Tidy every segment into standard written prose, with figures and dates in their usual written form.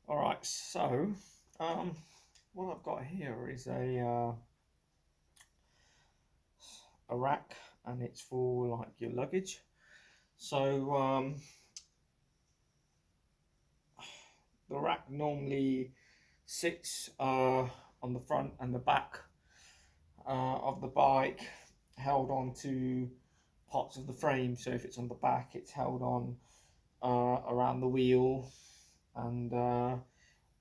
All right, so um, what I've got here is a rack, and it's for like your luggage. So the rack normally sits on the front and the back of the bike, held on to parts of the frame. So if it's on the back, it's held on around the wheel, and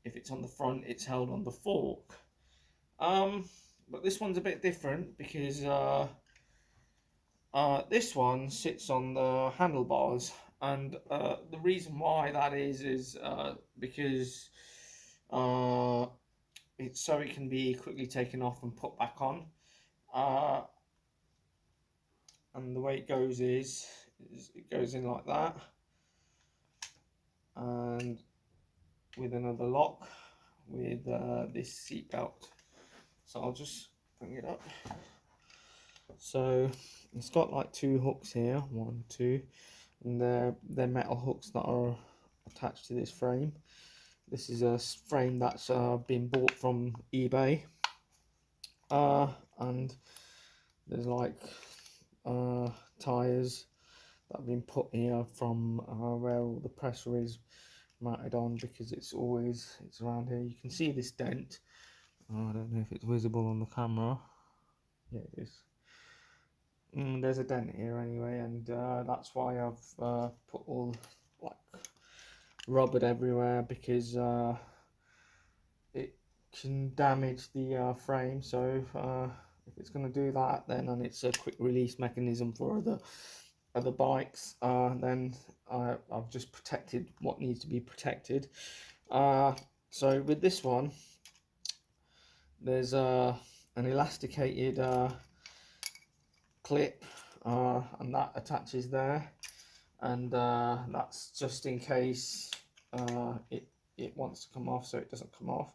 if it's on the front, it's held on the fork. Um, but this one's a bit different because this one sits on the handlebars, and the reason why that is because uh, it's so it can be quickly taken off and put back on. Uh, and the way it goes is it goes in like that, and with another lock with this seat belt. So I'll just bring it up. So it's got like two hooks here, one, two, and they're metal hooks that are attached to this frame. This is a frame that's been bought from eBay, and there's like uh, tires that have been put here from where all the pressure is mounted on, because it's around here. You can see this dent. Oh, I don't know if it's visible on the camera. Yeah, it is. There's a dent here anyway, and that's why I've put all like rubbered everywhere, because it can damage the frame. So if it's going to do that, then and it's a quick release mechanism for other bikes, then I've just protected what needs to be protected. So with this one, there's an elasticated clip, and that attaches there, and that's just in case it wants to come off, so it doesn't come off.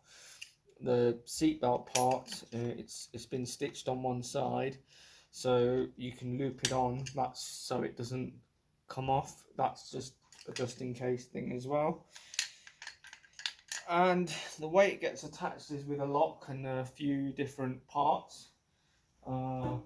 The seatbelt part, it's been stitched on one side, so you can loop it on. That's so it doesn't come off. That's just a just in case thing as well. And the way it gets attached is with a lock and a few different parts. Uh,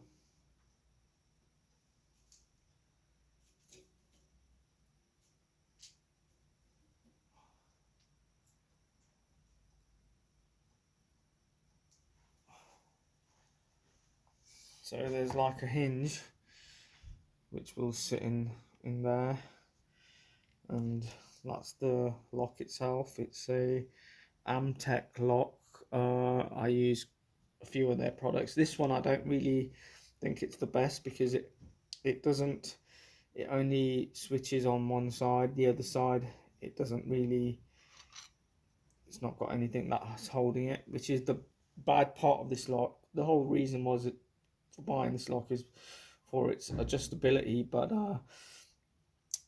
so there's like a hinge which will sit in there, and that's the lock itself. It's a Amtech lock. I use a few of their products. This one I don't really think it's the best, because it doesn't, it only switches on one side. The other side, it doesn't really, it's not got anything that's holding it, which is the bad part of this lock. The whole reason was it, for buying this lock, is for its adjustability, but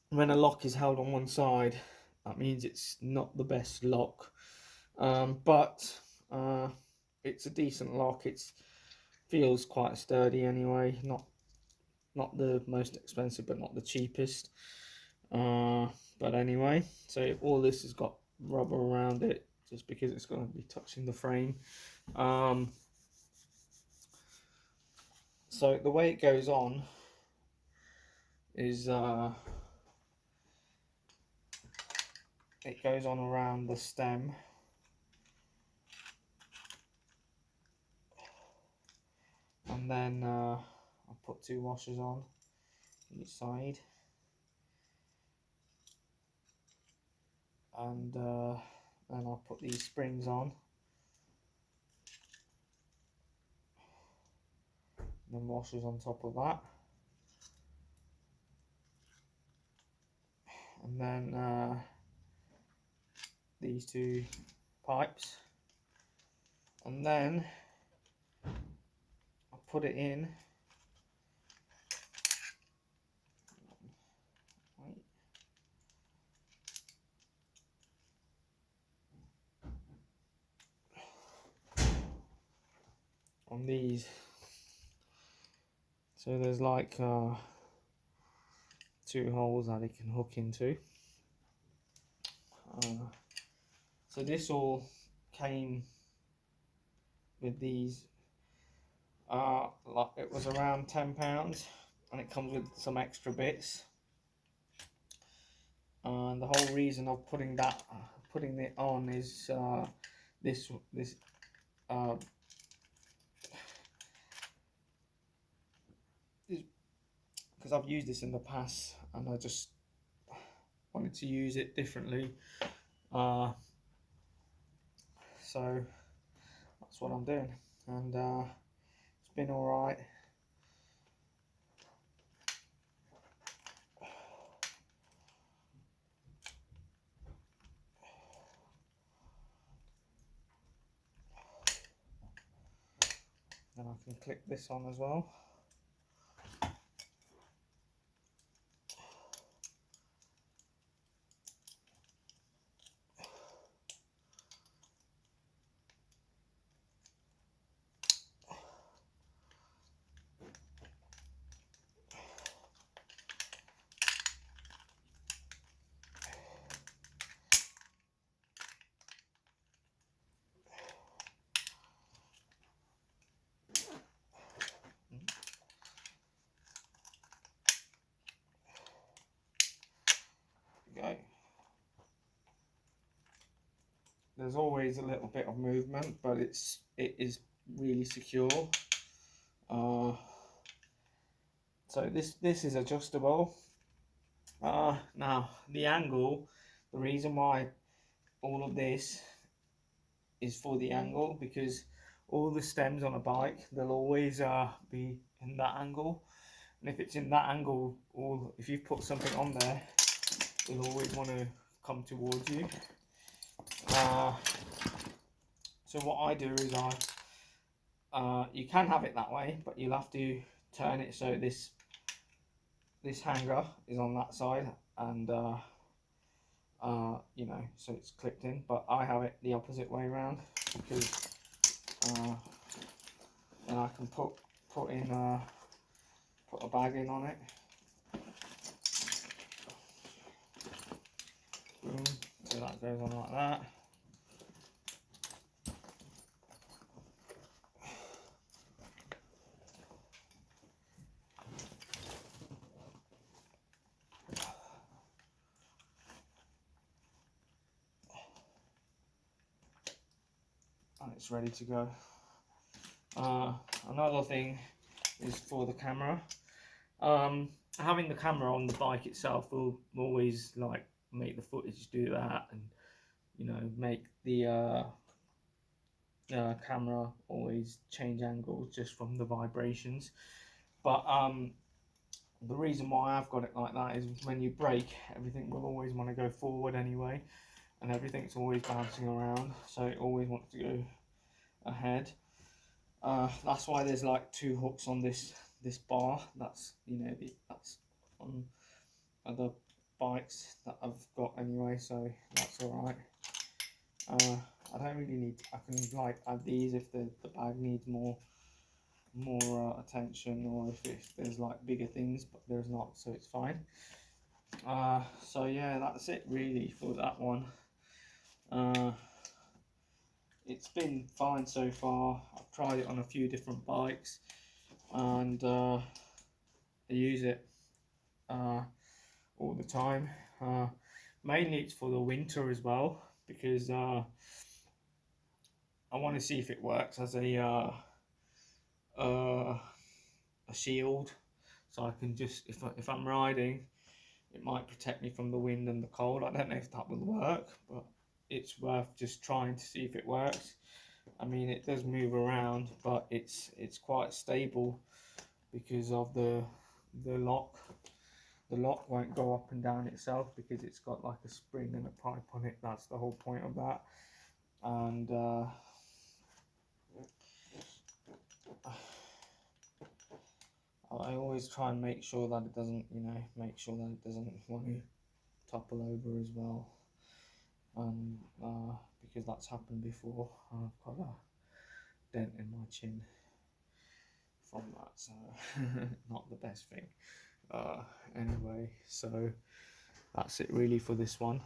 when a lock is held on one side, that means it's not the best lock. But it's a decent lock. It feels quite sturdy anyway. Not the most expensive, but not the cheapest. But anyway, so all this has got rubber around it, just because it's going to be touching the frame. So the way it goes on is it goes on around the stem, and then I'll put two washers on each side, and then I'll put these springs on, and then washers on top of that, and then these two pipes, and then I'll put it in. On these, so there's like two holes that it can hook into. So this all came with these. Like it was around £10, and it comes with some extra bits. And the whole reason of putting it on is this uh, because I've used this in the past, and I just wanted to use it differently. So that's what I'm doing, and it's been all right. Then I can click this on as well. Go. There's always a little bit of movement, but it is really secure. So this is adjustable. Now the angle, the reason why all of this is for the angle, because all the stems on a bike, they'll always be in that angle, and if it's in that angle, if you put something on there, it'll always want to come towards you. So what I do is you can have it that way, but you'll have to turn it so this hanger is on that side, and you know, so it's clipped in. But I have it the opposite way around, because then I can put a bag in on it. Boom. So that goes on like that. And it's ready to go. Another thing is for the camera. Having the camera on the bike itself will always like make the footage do that, and you know, make the camera always change angles just from the vibrations. But the reason why I've got it like that is when you brake, everything will always want to go forward anyway, and everything's always bouncing around, so it always wants to go ahead. That's why there's like 2 hooks on this bar. That's, you know, that's on other bikes that I've got anyway, so that's all right. I don't really need I can like add these if the bag needs more attention, or if there's like bigger things, but there's not, so it's fine. So yeah, that's it really for that one. It's been fine so far. I've tried it on a few different bikes, and I use it all the time. Mainly it's for the winter as well, because I want to see if it works as a shield, so I can just, if I'm riding, it might protect me from the wind and the cold. I don't know if that will work, but it's worth just trying to see if it works. I mean, it does move around, but it's quite stable because of the lock. The lock won't go up and down itself because it's got like a spring and a pipe on it. That's the whole point of that. And I always try and make sure that it doesn't, you know, want to topple over as well. And because that's happened before, I've got a dent in my chin from that, so not the best thing. Anyway, so that's it really for this one.